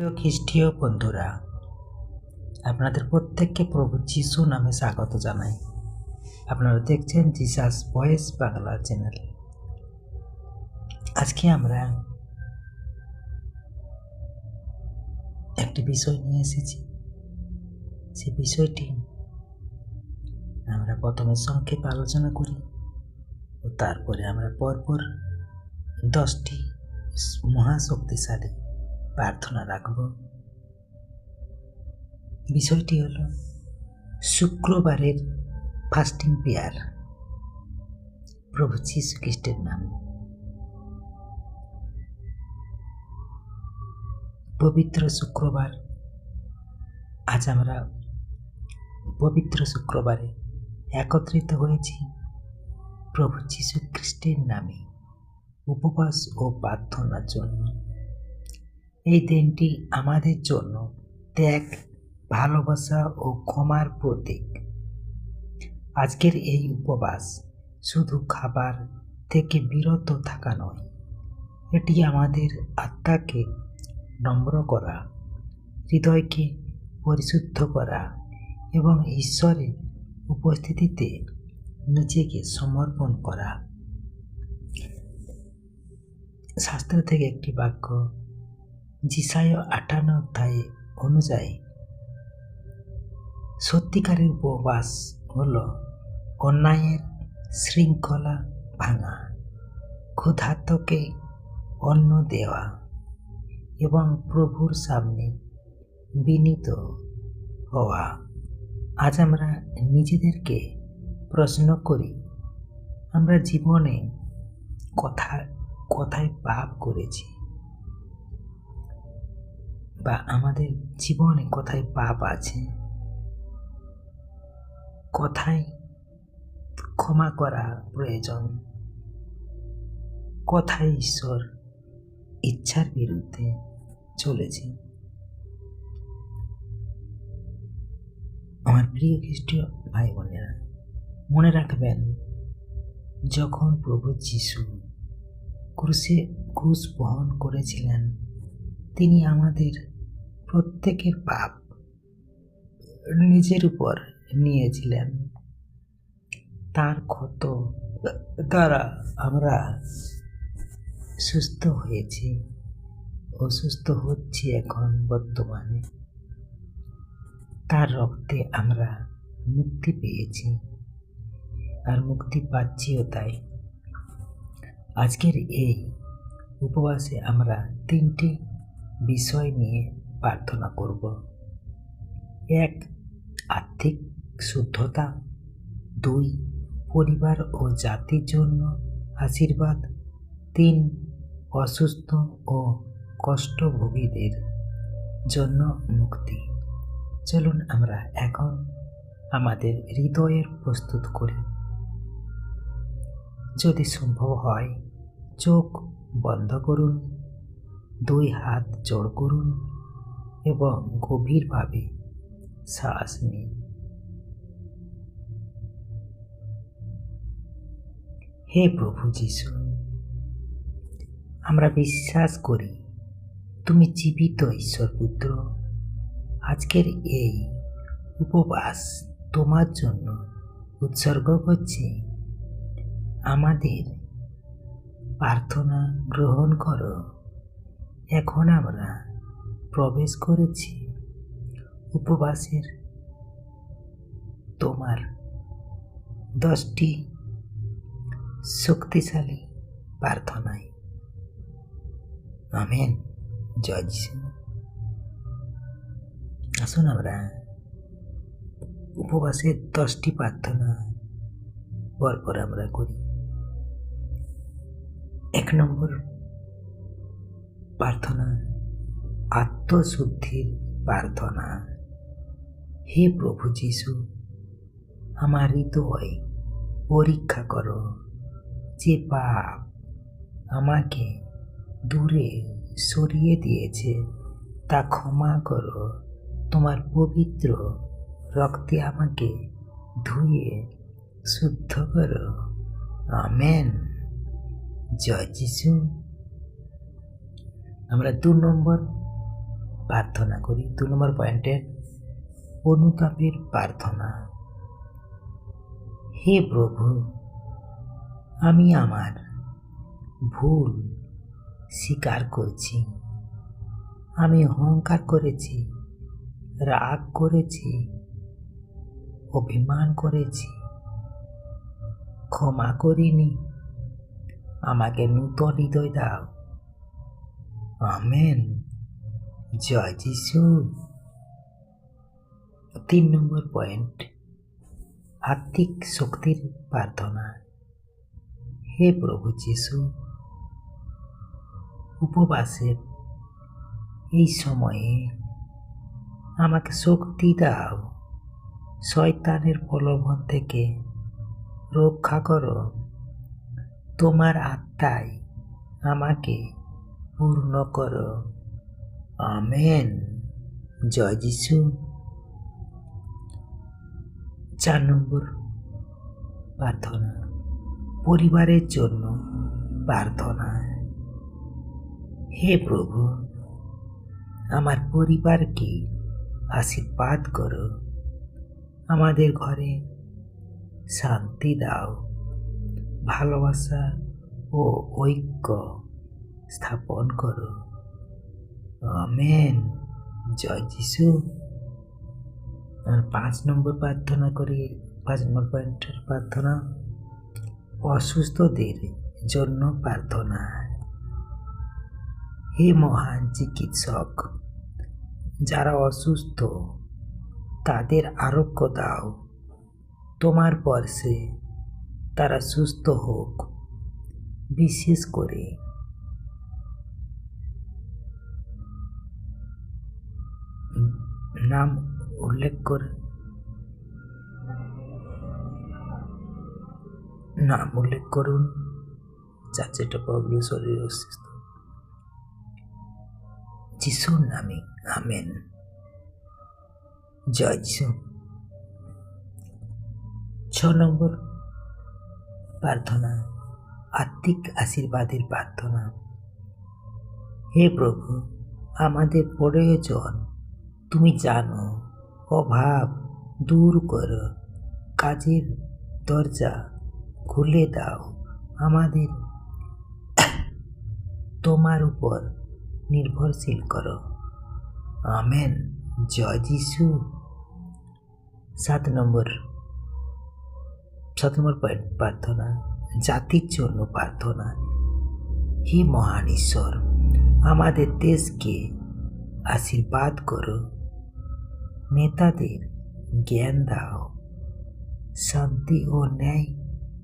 প্রিয় খ্রিস্টীয় বন্ধুরা, আপনাদের প্রত্যেককে প্রভু যিশু নামে স্বাগত জানাই। আপনারা দেখছেন জিসাস ভয়েস বাংলা চ্যানেল। আজকে আমরা একটি বিষয় নিয়ে এসেছি। সে বিষয়টি আমরা প্রথমে সংক্ষেপে আলোচনা করি ও তারপরে আমরা পরপর 10টি মহাশক্তিশালী প্রার্থনা রাখব। বিষয়টি হল শুক্রবারের ফাস্টিং প্রেয়ার, প্রভু যীশু খ্রিস্টের নামে। পবিত্র শুক্রবার, আজ আমরা পবিত্র শুক্রবারে একত্রিত হয়েছি প্রভু যীশু খ্রিস্টের নামে উপবাস ও প্রার্থনার জন্য। এই দিনটি আমাদের জন্য ত্যাগ, ভালোবাসা ও ক্ষমার প্রতীক। আজকের এই উপবাস শুধু খাবার থেকে বিরত থাকা নয়, এটি আমাদের আত্মাকে নম্র করা, হৃদয়কে পরিশুদ্ধ করা এবং ঈশ্বরের উপস্থিতিতে নিজেকে সমর্পণ করা। শাস্ত্র থেকে একটি বাক্য, যিশায়া 58 অধ্যায় অনুযায়ী, সত্যিকারের উপবাস হল অন্যায়ের শৃঙ্খলা ভাঙা, ক্ষুধার্তকে অন্ন দেওয়া এবং প্রভুর সামনে বিনীত হওয়া। আজ আমরা নিজেদেরকে প্রশ্ন করি, আমরা জীবনে কোথায় পাপ করেছি, বা আমাদের জীবনে কোথায় পাপ আছে, কোথায় ক্ষমা করা প্রয়োজন, কোথায় ঈশ্বর ইচ্ছার বিরুদ্ধে চলেছে। আমার প্রিয় খ্রিস্টীয় ভাই বোনেরা, মনে রাখবেন, যখন প্রভু যীশু ক্রুশ বহন করেছিলেন, তিনি আমাদের প্রত্যেকের পাপ নিজের উপর নিয়েছিলেন। তার ক্ষত দ্বারা আমরা সুস্থ হয়েছি ও সুস্থ হচ্ছি এখন বর্তমানে। তার রক্তে আমরা মুক্তি পেয়েছি আর মুক্তি পাচ্ছিও। তাই আজকের এই উপবাসে আমরা 3টি বিষয় নিয়ে প্রার্থনা করব। 1. আর্থিক শুদ্ধতা। 2. পরিবার ও জাতির জন্য আশীর্বাদ। 3. অসুস্থ ও কষ্টভোগীদের জন্য মুক্তি। চলুন আমরা এখন আমাদের হৃদয়ের প্রস্তুত করি। যদি সম্ভব হয়, চোখ বন্ধ করুন, 2 হাত জোড় করুন এবং গভীরভাবে শ্বাস নিন। হে প্রভু যীশু, আমরা বিশ্বাস করি তুমি জীবিত ঈশ্বর পুত্র। আজকের এই উপবাস তোমার জন্য উৎসর্গ করছি। আমাদের প্রার্থনা গ্রহণ করো। এখন আমরা প্রবেশ করেছি উপবাসের তোমার 10টি শক্তিশালী প্রার্থনায়। আমেন। জয় যিশু। আসুন আমরা উপবাসের 10টি প্রার্থনা পরপর আমরা করি। 1 নম্বর প্রার্থনা, আত্মশুদ্ধির প্রার্থনা। হে প্রভু যীশু, আমার হৃদয় পরীক্ষা করো। যে পাপ আমাকে দূরে সরিয়ে দিয়েছে তা ক্ষমা করো। তোমার পবিত্র রক্তে আমাকে ধুয়ে শুদ্ধ করো। আমেন। জয় যিশু। আমরা 2 নম্বর প্রার্থনা করি। 2 নম্বর পয়েন্টের অনুতাপের প্রার্থনা। হে প্রভু, আমি আমার ভুল স্বীকার করছি। আমি অহংকার করেছি, রাগ করেছি, অভিমান করেছি, ক্ষমা করিনি। আমাকে নূতন হৃদয় দাও। আমেন। জয় যিশু। 3 নম্বর পয়েন্ট, আত্মিক শক্তির প্রার্থনা। হে প্রভু যিশু, উপবাসের এই সময়ে আমাকে শক্তি দাও। শয়তানের প্রলোভন থেকে রক্ষা করো। তোমার আত্মায় আমাকে পূর্ণ করো। আমেন। জয় যিশু। 4 নম্বর প্রার্থনা, পরিবারের জন্য প্রার্থনা। হে প্রভু, আমার পরিবারকে আশীর্বাদ করো। আমাদের ঘরে শান্তি দাও, ভালোবাসা ও ঐক্য স্থাপন করো। আমেন। জয় যিশু। আর 5 নম্বর প্রার্থনা করি, 5 নম্বর পয়েন্টের প্রার্থনা, অসুস্থদের জন্য প্রার্থনা। হে মহান চিকিৎসক, যারা অসুস্থ তাদের আরোগ্য দাও। তোমার পরশে তারা সুস্থ হোক। বিশেষ করে নাম উল্লেখ করুন যার যেটা প্রবলেম, শরীর অসুস্থ। যিশুর নামে আমেন। জয় যিশু। 6 নম্বর প্রার্থনা, আত্মিক আশীর্বাদের প্রার্থনা। হে প্রভু, আমাদের প্রয়োজন তুমি জানো। অভাব দূর করো, কাজের দরজা খুলে দাও। আমাদের তোমার উপর নির্ভরশীল করো। আমেন। জয় যিশু। 7 নম্বর পয়েন্ট প্রার্থনা, জাতির জন্য প্রার্থনা। হে মহান ঈশ্বর, আমাদের দেশকে আশীর্বাদ করো। নেতাদের জ্ঞান দাও, শান্তি ও ন্যায়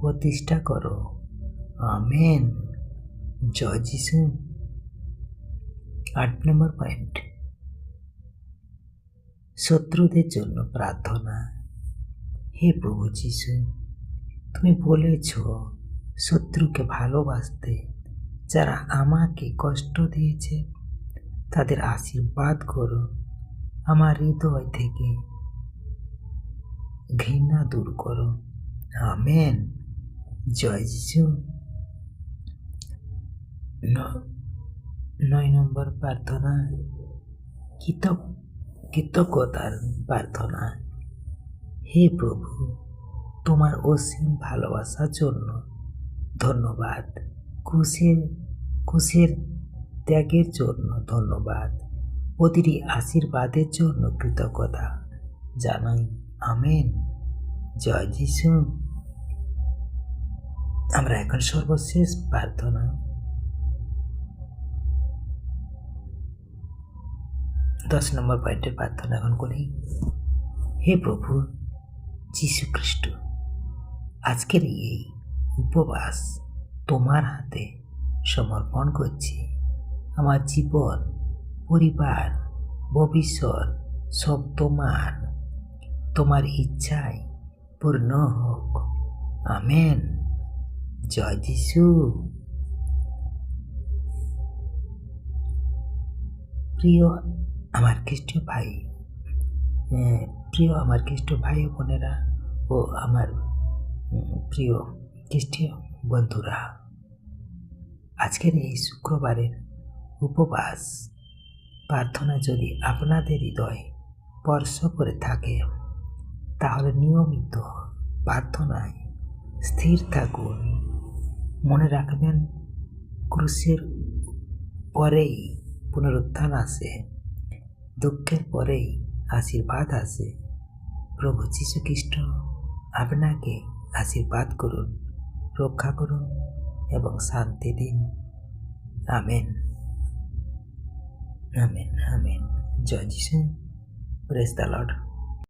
প্রতিষ্ঠা করো। আমেন। জয় যিশু। 8 নম্বর পয়েন্ট, শত্রুদের জন্য প্রার্থনা। হে প্রভু যিশু, তুমি বলেছ শত্রুকে ভালোবাসতে। যারা আমাকে কষ্ট দিয়েছে তাদের আশীর্বাদ করো। আমার হৃদয় থেকে ঘৃণা দূর করো। আমেন। জয় যিশু। 9 নম্বর প্রার্থনা, কৃতজ্ঞতার প্রার্থনা। হে প্রভু, তোমার অসীম ভালোবাসার জন্য ধন্যবাদ। খুশির ত্যাগের জন্য ধন্যবাদ। প্রতিটি আশীর্বাদের জন্য কৃতজ্ঞতা জানাই। আমেন। জয় যিশু। আমরা এখন সর্বশেষ প্রার্থনা, 10 নম্বর পয়েন্টের প্রার্থনা এখন করি। হে প্রভু যীশু খ্রিস্ট, আজকের এই উপবাস তোমার হাতে সমর্পণ করছি। আমার জীবন, পরিবার, ভবিষ্যৎ সব তোমার ইচ্ছায় পূর্ণ হোক। আমেন। জয় যিশু। প্রিয় আমার খ্রিস্টীয় ভাই ও বোনেরা ও আমার প্রিয় খ্রিস্টীয় বন্ধুরা, আজকের এই শুক্রবারের উপবাস প্রার্থনা যদি আপনাদের হৃদয় স্পর্শ করে থাকে, তাহলে নিয়মিত প্রার্থনায় স্থির থাকুন। মনে রাখবেন, ক্রুশের পরেই পুনরুত্থান আসে, দুঃখের পরেই আশীর্বাদ আসে। প্রভু যীশু খ্রিস্ট আপনাকে আশীর্বাদ করুন, রক্ষা করুন এবং শান্তি দিন। Amen, amen, amen. জয় যিশু। Praise the Lord.